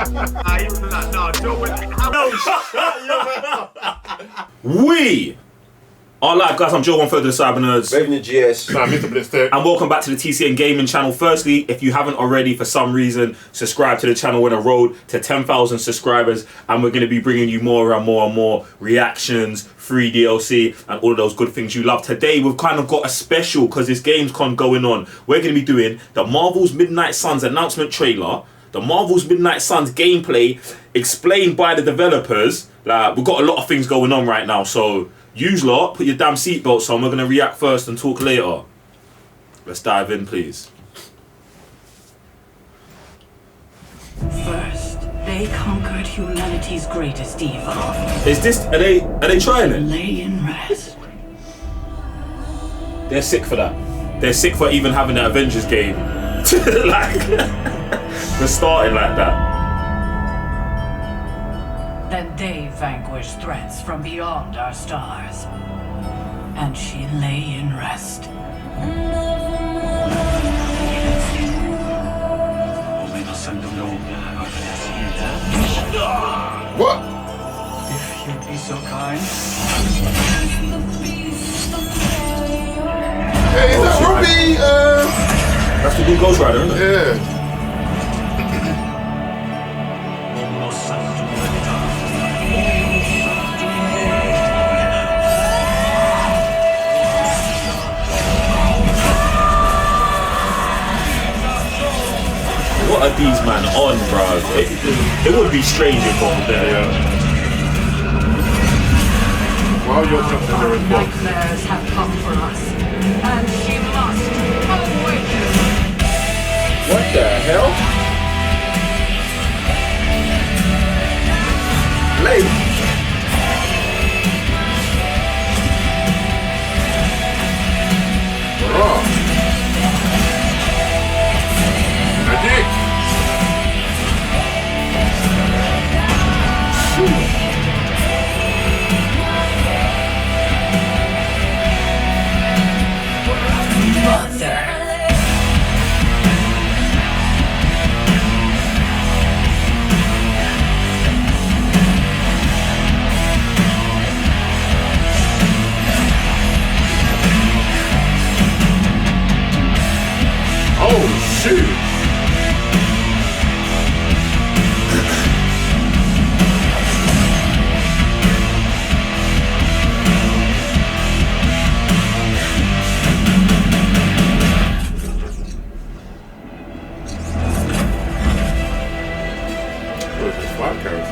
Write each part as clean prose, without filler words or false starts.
We are live, guys. I'm Joe, one third of the Cyber Nerds. Raven the GS. Nah, Mr. Blister. And welcome back to the TCN Gaming channel. Firstly, if you haven't already, for some reason, subscribe to the channel. We're on a road to 10,000 subscribers, and we're going to be bringing you more and more reactions, free DLC, and all of those good things you love. Today, we've kind of got a special because this Gamescom going on. We're going to be doing the Marvel's Midnight Suns announcement trailer, the Marvel's Midnight Suns gameplay explained by the developers. Like, we've got a lot of things going on right now, so use lot, put your damn seatbelts on. We're going to react first and talk later. Let's dive in, please. First, they conquered humanity's greatest evil. Is this, are they trying it? Lay in rest. They're sick for that. They're sick for even having an Avengers game. Like, we're starting like that. Then they vanquished threats from beyond our stars. And she lay in rest. What? If you'd be so kind. Hey, is that Ruby? That's the good Ghost Rider, isn't it? Yeah. What are these man on, bro? It would be strange if one there. Yeah. While you're jumping there as well. Nightmares have come for us. And she must awaken. What the hell? Late. Oh. Magic. Mother. Oh, shoot.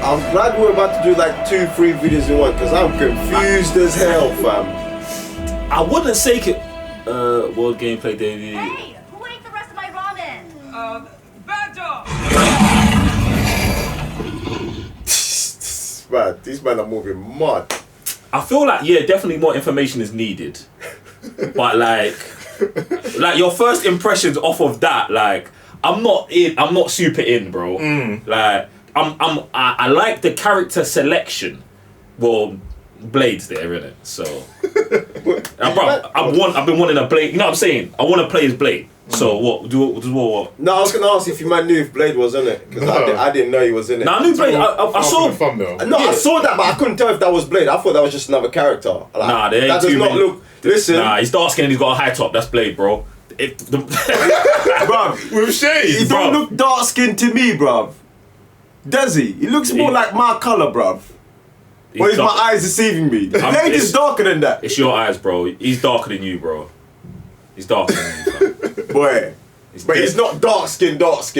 I'm glad we're about to do like 2-3 videos in one because I'm confused as hell, fam. I wouldn't say it. World Gameplay Daily. Hey, who ate the rest of my ramen? Man, these men are moving mad. I feel like, yeah, definitely more information is needed. But like your first impressions off of that, like, I'm not super in, bro. Like, I like the character selection. Well, Blade's there, innit? So, bro, I've been wanting a Blade. You know what I'm saying? I want to play as Blade. So what? What? No, I was gonna ask if you man knew if Blade was in it because I didn't know he was in it. Nah, I knew Blade. I saw. No, I saw that, but I couldn't tell if that was Blade. I thought that was just another character. Like, Nah, there ain't that does too not many. look. Listen, Nah, he's dark skinned. He's got a high top. That's Blade, bro. bruv, With shades. he don't look dark skinned to me, bruv. Does he? He looks more like my color, bruv. Or is my eyes deceiving me? Blade is darker than that. It's your eyes, bro. He's darker than you, bro. He's darker than you, bro. Boy. But he's not dark skinned.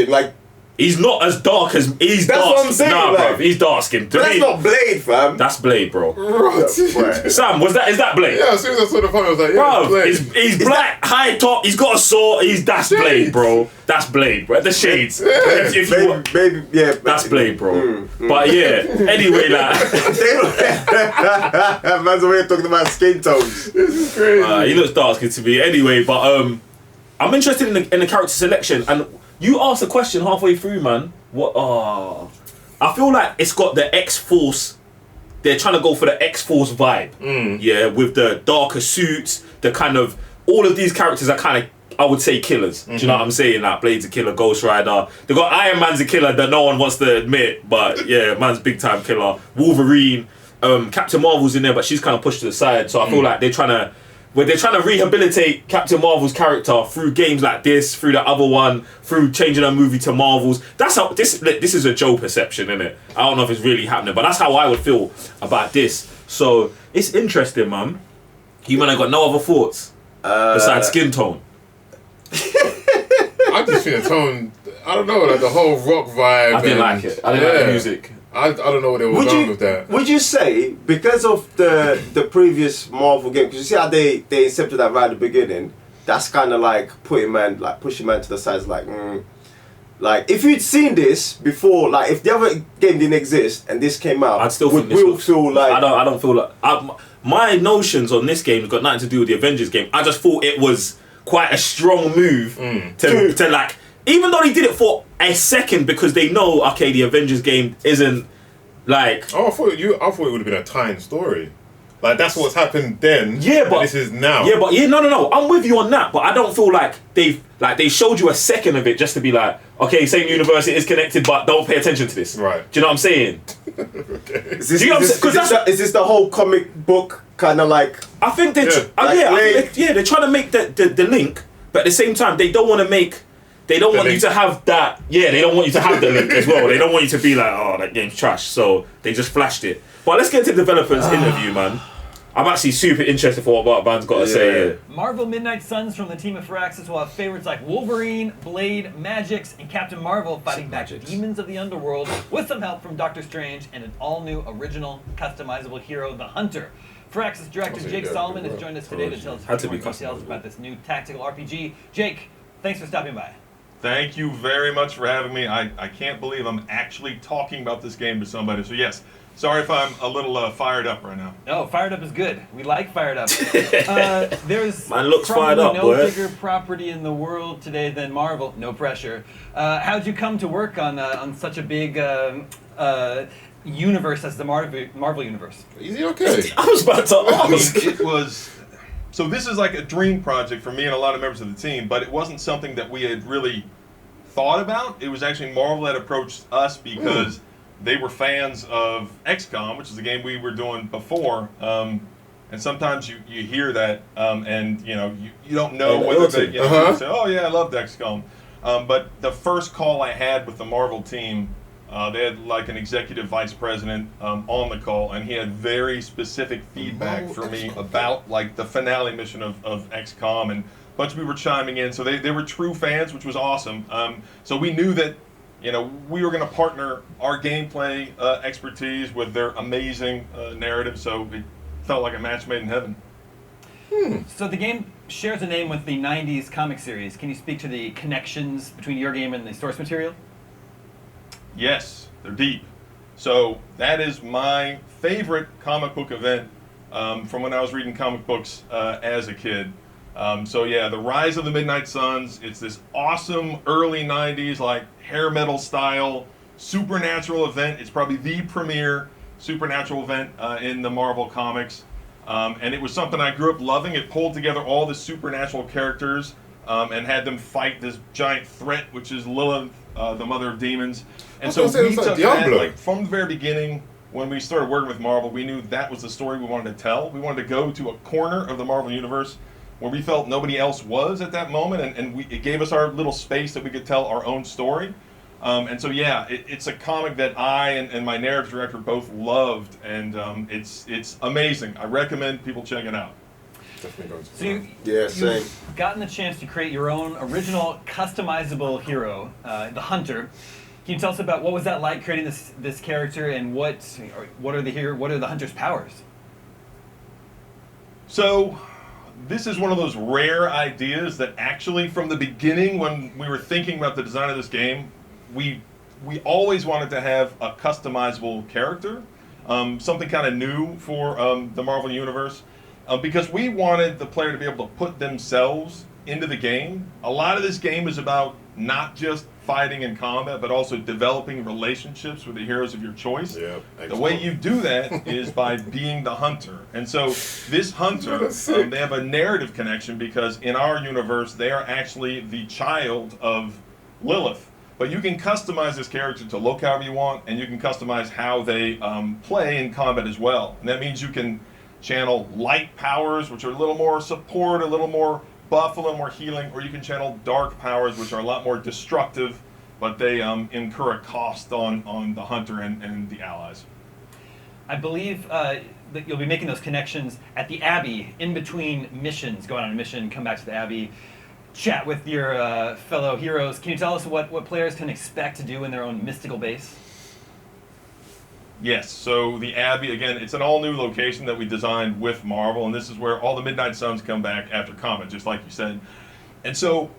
Like, he's not as dark as he's. That's dark. what I'm saying, Nah, like, bro. He's dark skinned. that's not Blade, fam. That's Blade, bro. Boy. Sam, is that Blade? Yeah, as soon as I saw the phone, I was like, yeah, Bro, Blade. he's black, high top, he's got a sword, that's Blade, bro. That's Blade, bro. The shades. If you want, Baby, yeah. that's Blade, bro. But yeah, anyway, like, man's over here talking about skin tones. This is crazy. he looks dark skinned to me. Anyway, but I'm interested in the character selection, and you asked a question halfway through, man. What? I feel like it's got the X-Force. They're trying to go for the X-Force vibe. Yeah, with the darker suits, the kind of all of these characters are kind of I would say killers. Do you know what I'm saying? Like Blade's a killer, Ghost Rider. They got Iron Man's a killer that no one wants to admit, but yeah, man's big time killer. Wolverine, Captain Marvel's in there, but she's kind of pushed to the side. So I feel like they're trying to rehabilitate Captain Marvel's character through games like this, through the other one, through changing her movie to Marvel's. That's how this is a Joe perception, innit? I don't know if it's really happening, but that's how I would feel about this. So it's interesting, man. You man, I got no other thoughts besides skin tone. I just think the tone. I don't know, like the whole rock vibe. I didn't like it. I didn't like the music. I don't know what they were going with that. Would you say, because of the previous Marvel game, because you see how they accepted that right at the beginning, that's kind of like pushing man to the sides, like if you'd seen this before, like if the other game didn't exist and this came out, I'd still think this feel like I don't feel like my notions on this game has got nothing to do with the Avengers game. I just thought it was quite a strong move to like. Even though they did it for a second because they know, okay, the Avengers game isn't like. Oh, I thought it would have been a tying story. Like that's what's happened then. Yeah, but this is now. Yeah, but no. I'm with you on that, but I don't feel like they showed you a second of it just to be like, okay, same universe, it is connected, but don't pay attention to this. Right. Do you know what I'm saying? Okay. Is this the whole comic book kind of like? I think they're they're trying to make the link, but at the same time they don't want to make. They don't want you to have that. Yeah, they don't want you to have the link as well. They don't want you to be like, oh, that game's trash. So they just flashed it. But let's get into the developers' interview, man. I'm actually super interested for what Bartman's got to say here. Marvel Midnight Suns from the team of Firaxis will have favorites like Wolverine, Blade, Magix, and Captain Marvel fighting back demons of the underworld with some help from Doctor Strange and an all-new original customizable hero, the Hunter. Firaxis director Jake Solomon has joined us today to tell us more details about this new tactical RPG. Jake, thanks for stopping by. Thank you very much for having me. I can't believe I'm actually talking about this game to somebody. So yes, sorry if I'm a little fired up right now. No, fired up is good. We like fired up. There's Man looks probably fired up, no boy. bigger property in the world today than Marvel. No pressure. How'd you come to work on such a big universe as the Marvel universe? Is he okay? I was about to ask. It was. So this is like a dream project for me and a lot of members of the team, but it wasn't something that we had really thought about. It was actually Marvel that approached us because they were fans of XCOM, which is the game we were doing before. And sometimes you hear that and you don't know whether they you say, oh yeah, I loved XCOM. But the first call I had with the Marvel team, they had like an executive vice president on the call, and he had very specific feedback for me about like the finale mission of XCOM, and a bunch of people were chiming in. So they were true fans, which was awesome. So we knew that we were going to partner our gameplay expertise with their amazing narrative. So it felt like a match made in heaven. So the game shares a name with the 90s comic series. Can you speak to the connections between your game and the source material? Yes, they're deep. So that is my favorite comic book event from when I was reading comic books as a kid. So yeah, the Rise of the Midnight Suns. It's this awesome early 90s like hair metal style supernatural event. It's probably the premier supernatural event in the Marvel comics. And it was something I grew up loving. It pulled together all the supernatural characters and had them fight this giant threat, which is Lilith, the mother of demons. And so we took that, like, from the very beginning, when we started working with Marvel, we knew that was the story we wanted to tell. We wanted to go to a corner of the Marvel Universe where we felt nobody else was at that moment, and it gave us our little space that we could tell our own story. And so yeah, it's a comic that I and my narrative director both loved, and it's amazing. I recommend people check it out. So you've gotten the chance to create your own original customizable hero, the Hunter. Can you tell us about what was that like creating this character, and what are the Hunter's powers? So this is one of those rare ideas that actually from the beginning when we were thinking about the design of this game, we always wanted to have a customizable character, something kind of new for the Marvel Universe, because we wanted the player to be able to put themselves into the game. A lot of this game is about not just fighting and combat, but also developing relationships with the heroes of your choice. Yeah, The way you do that is by being the hunter. And so this hunter, they have a narrative connection because in our universe, they are actually the child of Lilith. But you can customize this character to look however you want, and you can customize how they play in combat as well. And that means you can channel light powers, which are a little more support, a little more buff, a little more healing, or you can channel dark powers, which are a lot more destructive, but they incur a cost on the hunter and the allies. I believe that you'll be making those connections at the Abbey, in between missions, going on a mission, come back to the Abbey, chat with your fellow heroes. Can you tell us what players can expect to do in their own mystical base? Yes, so the Abbey, again, it's an all-new location that we designed with Marvel, and this is where all the Midnight Suns come back after combat, just like you said. And so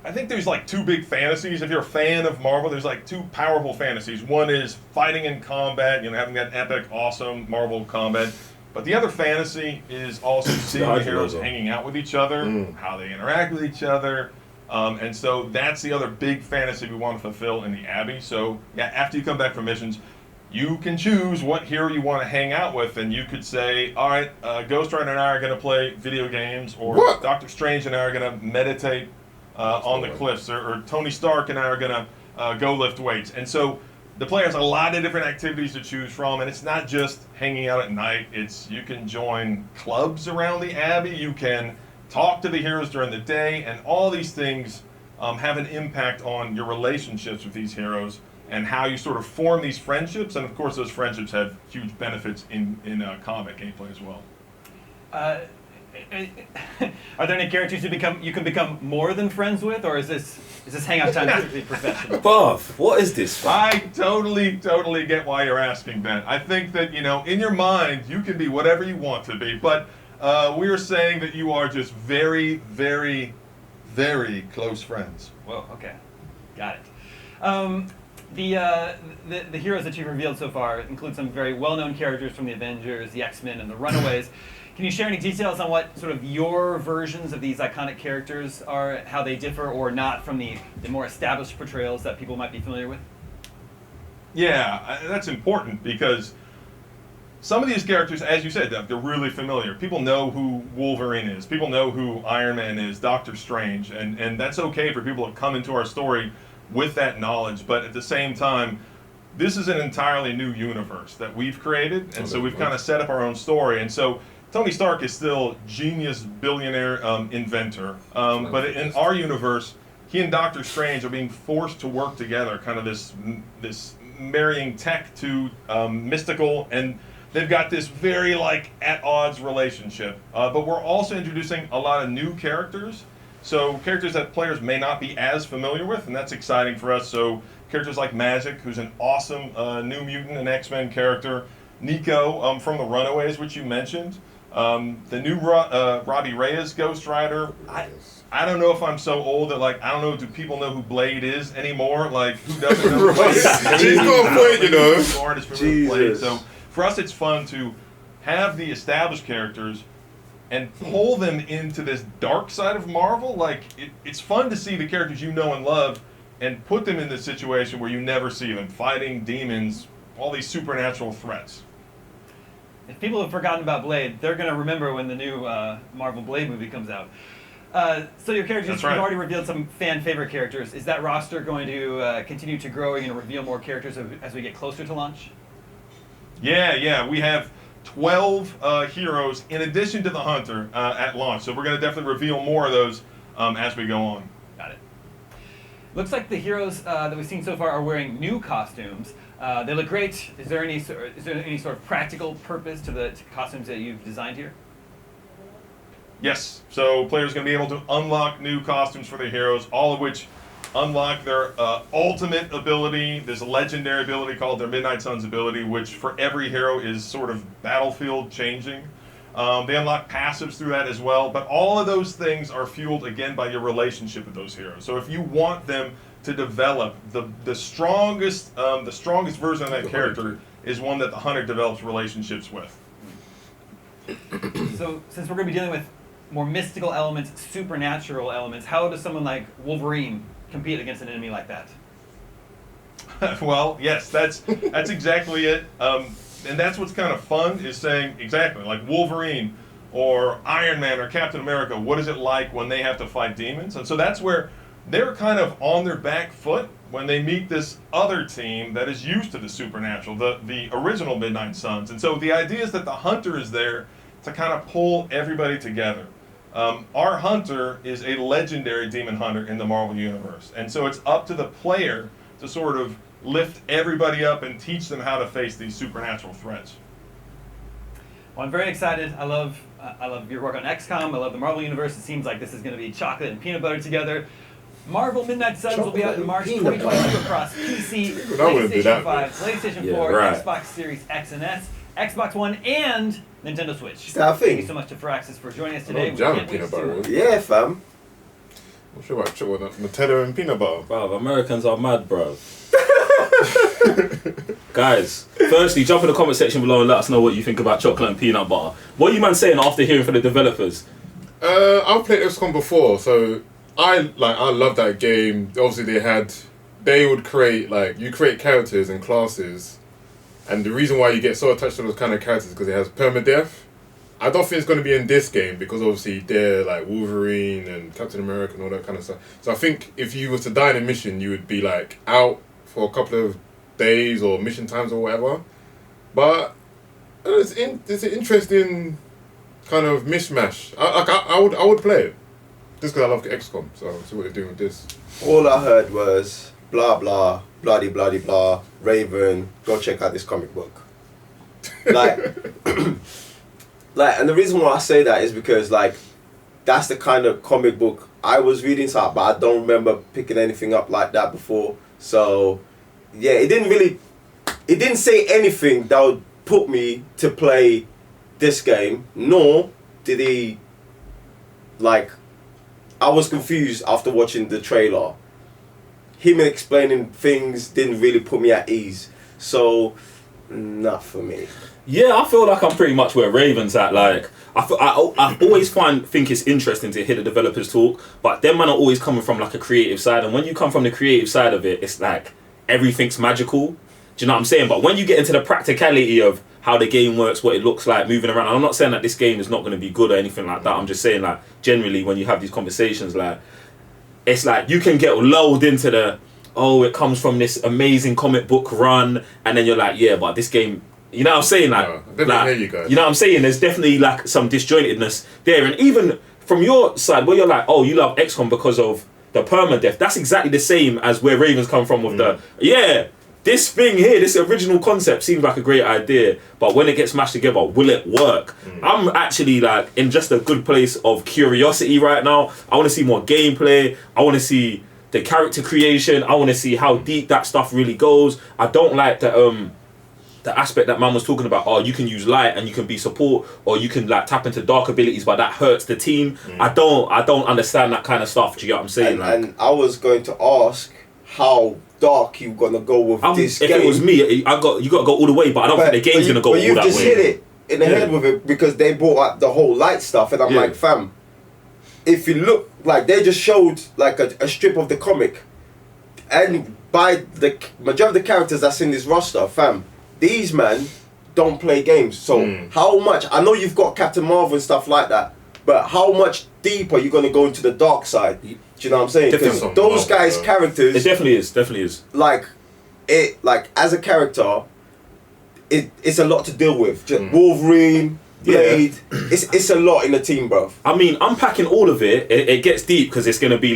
I think there's like two big fantasies. If you're a fan of Marvel, there's like two powerful fantasies. One is fighting in combat, having that epic, awesome Marvel combat. But the other fantasy is also seeing the heroes hanging out with each other, how they interact with each other. And so that's the other big fantasy we want to fulfill in the Abbey. So yeah, after you come back from missions, you can choose what hero you want to hang out with, and you could say, all right, Ghost Rider and I are going to play video games, or Doctor Strange and I are going to meditate on the cliffs, or Tony Stark and I are going to go lift weights. And so the player has a lot of different activities to choose from, and it's not just hanging out at night. You can join clubs around the Abbey, you can talk to the heroes during the day, and all these things have an impact on your relationships with these heroes and how you sort of form these friendships. And of course, those friendships have huge benefits in combat gameplay as well. Are there any characters you can become more than friends with, or is this hangout time strictly professional? Buff, what is this? I totally get why you're asking, Ben. I think that, in your mind, you can be whatever you want to be, but we are saying that you are just very, very, very close friends. Whoa, okay. Got it. The heroes that you've revealed so far include some very well-known characters from the Avengers, the X-Men, and the Runaways. Can you share any details on what sort of your versions of these iconic characters are, how they differ or not from the more established portrayals that people might be familiar with? Yeah, that's important because some of these characters, as you said, they're really familiar. People know who Wolverine is. People know who Iron Man is, Doctor Strange, and that's okay for people to come into our story with that knowledge. But at the same time, this is an entirely new universe that we've created, and so we've kind of set up our own story. And so Tony Stark is still genius, billionaire inventor, but in our universe, he and Doctor Strange are being forced to work together, kind of this marrying tech to mystical, and they've got this very at odds relationship. But we're also introducing a lot of new characters, so characters that players may not be as familiar with, and that's exciting for us. So characters like Magic, who's an awesome New Mutant and X-Men character, Nico from the Runaways, which you mentioned. The new Robbie Reyes Ghost Rider. I don't know if I'm so old that I don't know, do people know who Blade is anymore? Who doesn't know who Blade is? She's going for it, Blade. So for us, it's fun to have the established characters and pull them into this dark side of Marvel. It's fun to see the characters you know and love and put them in this situation where you never see them fighting demons, all these supernatural threats. If people have forgotten about Blade, they're going to remember when the new Marvel Blade movie comes out. So your characters, That's right. You've already revealed some fan favorite characters. Is that roster going to continue to grow? Are you going to reveal more characters as we get closer to launch? Yeah. We have 12 heroes in addition to the Hunter at launch. So we're going to definitely reveal more of those as we go on. Got it. Looks like the heroes that we've seen so far are wearing new costumes. They look great. Is there any sort of practical purpose to the costumes that you've designed here? Yes. So players are going to be able to unlock new costumes for their heroes, all of which unlock their ultimate ability, this legendary ability called their Midnight Suns ability, which for every hero is sort of battlefield changing. They unlock passives through that as well, but all of those things are fueled again by your relationship with those heroes. So if you want them to develop the strongest version of that character is one that the Hunter develops relationships with. So since we're going to be dealing with more mystical elements, supernatural elements, how does someone like Wolverine compete against an enemy like that? Well, yes, that's exactly it. And that's what's kind of fun is saying exactly like Wolverine or Iron Man or Captain America. What is it like when they have to fight demons? And so that's where they're kind of on their back foot when they meet this other team that is used to the supernatural, the original Midnight Suns. And so the idea is that the hunter is there to kind of pull everybody together. Our hunter is a legendary demon hunter in the Marvel Universe. And so it's up to the player to sort of lift everybody up and teach them how to face these supernatural threats. Well, I'm very excited. I love your work on XCOM. I love the Marvel Universe. It seems like this is going to be chocolate and peanut butter together. Marvel Midnight Suns will be out in March 2022 across PC, PlayStation 5, PlayStation 4, Xbox Series X and S, Xbox One, and Nintendo Switch. Is that a thing? Thank you so much to Firaxis for joining us today. Peanut butter. Yeah, fam. I'm sure about Nutella and peanut butter. Bro, Americans are mad, bro. Guys, firstly, jump in the comment section below and let us know what you think about chocolate and peanut butter. What are you man saying after hearing from the developers? I've played XCOM before, so I love that game. Obviously, they would create you create characters and classes, and the reason why you get so attached to those kind of characters is because it has permadeath. I don't think it's going to be in this game because obviously they're like Wolverine and Captain America and all that kind of stuff. So I think if you were to die in a mission, you would be like out for a couple of days or mission times or whatever. But it's an interesting kind of mishmash. I would play it just because I love XCOM. So I'll see what they're doing with this. All I heard was blah blah bloody bloody blah. Raven, go check out this comic book. And the reason why I say that is because that's the kind of comic book I was reading, but I don't remember picking anything up like that before. So yeah, it didn't say anything that would put me to play this game, nor did he I was confused after watching the trailer. Him explaining things didn't really put me at ease. So not for me. Yeah, I feel like I'm pretty much where Raven's at. I always think it's interesting to hear the developers talk, but them man are always coming from a creative side, and when you come from the creative side of it, it's like everything's magical. Do you know what I'm saying? But when you get into the practicality of how the game works, what it looks like, moving around, I'm not saying that this game is not going to be good or anything like that. I'm just saying generally when you have these conversations, it's you can get lulled into it comes from this amazing comic book run, and then you're like, yeah, but this game. You know what I'm saying? Hear you guys. You know what I'm saying? There's definitely some disjointedness there. And even from your side, where you're like, oh, you love XCOM because of the permadeath, that's exactly the same as where Ravens come from with this thing here, this original concept seems like a great idea, but when it gets mashed together, will it work? I'm actually in just a good place of curiosity right now. I want to see more gameplay. I want to see the character creation. I want to see how deep that stuff really goes. I don't like the aspect that man was talking about, you can use light and you can be support, or you can tap into dark abilities, but that hurts the team. I don't understand that kind of stuff. Do you get what I'm saying? And I was going to ask how dark you gonna go with this game. If it was me, you got to go all the way, but I don't think the game's gonna go all that way. But you just hit it in the head with it because they brought up the whole light stuff, and I'm like, fam, if you look they just showed a strip of the comic, and by the majority of the characters that's in this roster, fam. These men don't play games, so how much? I know you've got Captain Marvel and stuff like that, but how much deep are you going to go into the dark side? Do you know what I'm saying? Because those guys' characters, it definitely is. As a character, it's a lot to deal with. Wolverine, Blade, it's a lot in the team, bro. I mean, unpacking all of it, it gets deep because it's going to be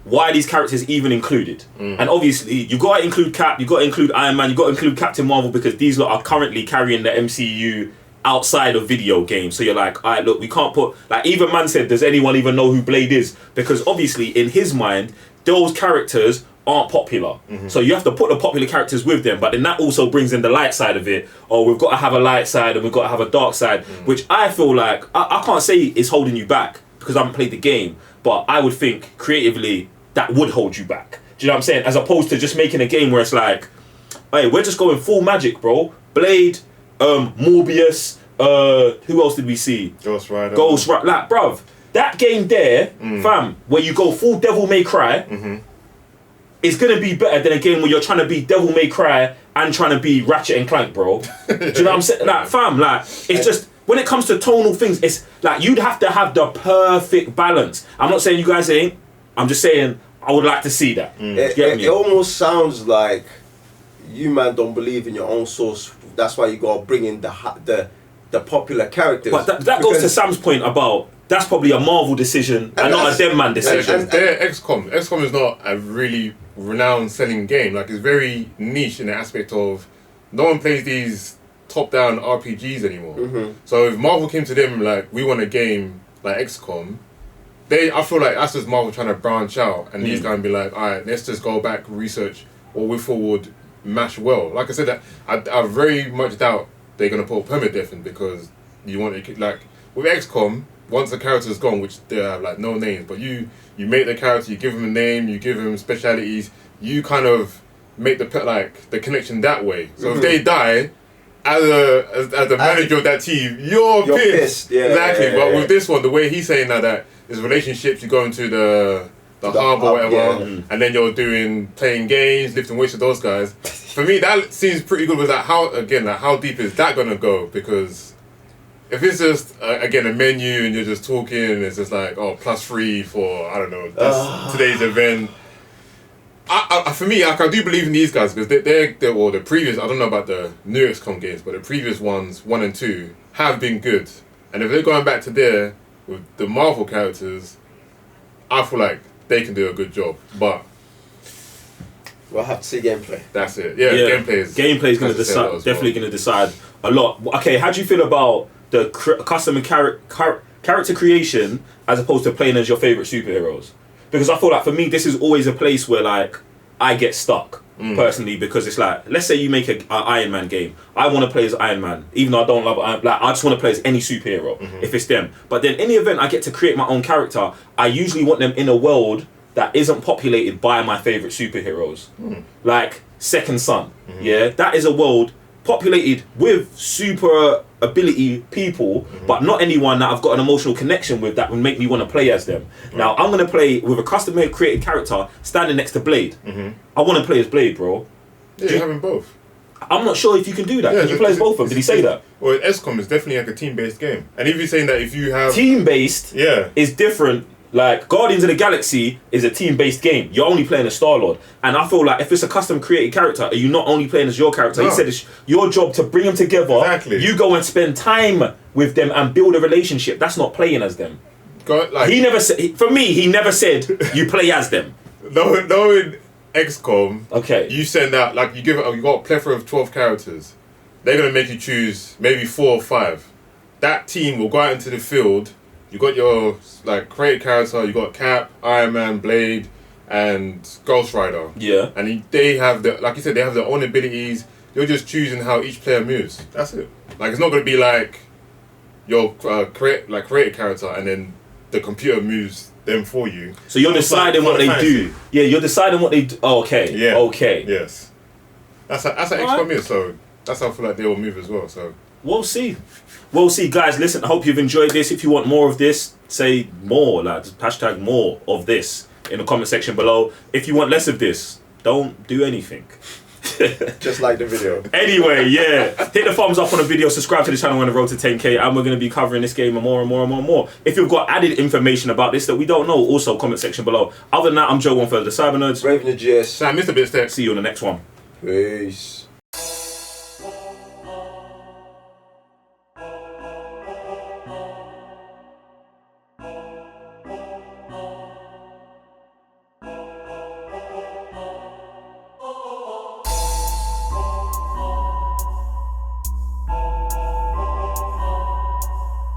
why are these characters even included? And obviously, you got to include Cap, you got to include Iron Man, you got to include Captain Marvel because these lot are currently carrying the MCU outside of video games. So you're like, all right, look, we can't put... even man said, does anyone even know who Blade is? Because obviously, in his mind, those characters aren't popular. So you have to put the popular characters with them, but then that also brings in the light side of it. We've got to have a light side and we've got to have a dark side, which I feel like... I can't say it's holding you back because I haven't played the game, but I would think creatively that would hold you back. Do you know what I'm saying? As opposed to just making a game where it's hey, we're just going full magic, bro. Blade, Morbius, who else did we see? Ghost Rider. Bruv, that game there, fam, where you go full Devil May Cry, is gonna be better than a game where you're trying to be Devil May Cry and trying to be Ratchet and Clank, bro. Do you know what I'm saying? Like, fam, like, it's just when it comes to tonal things, it's like you'd have to have the perfect balance. I'm not saying you guys ain't. I'm just saying I would like to see that. It almost sounds like you man don't believe in your own source. That's why you gotta bring in the popular characters. But that goes to Sam's point about that's probably a Marvel decision and not a Dead Man decision. They're XCOM. XCOM is not a really renowned selling game. Like, it's very niche in the aspect of no one plays these top-down RPGs anymore. So if Marvel came to them like, we want a game like XCOM, I feel like that's just Marvel trying to branch out, and these guys be like, all right, let's just go back, research what we thought would mash well. Like I said, I very much doubt they're gonna put permadeath in, because you want to, like with XCOM, once the character's gone, which they have like no names, but you make the character, you give him a name, you give him specialities, you kind of make the connection that way. So if they die, as the manager of that team, you're pissed. Yeah, exactly. Yeah, but with this one, the way he's saying that his relationships, you go into the harbour or whatever, and then you're playing games, lifting weights with those guys. For me, that seems pretty good. With that, how deep is that gonna go? Because if it's just again a menu and you're just talking, it's just like +3 for I don't know today's event. For me, I do believe in these guys, because they're the previous. I don't know about the new XCOM games, but the previous ones, 1 and 2, have been good. And if they're going back to there with the Marvel characters, I feel like they can do a good job. But we'll have to see gameplay. That's it. Yeah, gameplay is going to decide. Definitely going to decide a lot. Okay, how do you feel about the custom and character creation as opposed to playing as your favorite superheroes? Because I feel like for me, this is always a place where like I get stuck personally, because it's like, let's say you make an Iron Man game. I want to play as Iron Man, even though I don't love Iron Man. Like, I just want to play as any superhero if it's them. But then in the event I get to create my own character, I usually want them in a world that isn't populated by my favorite superheroes. Like Second Son. Yeah, that is a world populated with super ability people, but not anyone that I've got an emotional connection with that would make me want to play as them. Now I'm gonna play with a custom made created character standing next to Blade. I want to play as Blade, bro. Yeah, you're having both. I'm not sure if you can do that. Can you play as both of them? Did he say that? Well, XCOM is definitely like a team-based game, and if you're saying that if you have team-based, is different. Like, Guardians of the Galaxy is a team-based game. You're only playing as Star-Lord. And I feel like if it's a custom-created character, are you not only playing as your character? No. He said it's your job to bring them together. Exactly. You go and spend time with them and build a relationship. That's not playing as them. He never said... For me, he never said you play as them. Knowing XCOM, okay, you send out... Like, you got a plethora of 12 characters. They're going to make you choose maybe 4 or 5. That team will go out into the field... You got your created character. You got Cap, Iron Man, Blade, and Ghost Rider. Yeah. And they have like you said, they have their own abilities. You're just choosing how each player moves. That's it. Like, it's not going to be like your created character and then the computer moves them for you. So you're deciding what they do. Yeah, you're deciding what they do. Oh, okay. Yeah. Okay. Yes. That's how XCOM is. So that's how I feel like they will move as well. So we'll see. We'll see, guys. Listen, I hope you've enjoyed this. If you want more of this, say more, like hashtag more of this in the comment section below. If you want less of this, don't do anything. Just like the video. Anyway, yeah. Hit the thumbs up on the video, subscribe to the channel on the road to 10K, and we're going to be covering this game more and more and more and more. If you've got added information about this that we don't know, also comment section below. Other than that, I'm Joe, one for the Cyber Nerds. Brave in the GS. Sam, Mr. Bitstep. See you on the next one. Peace.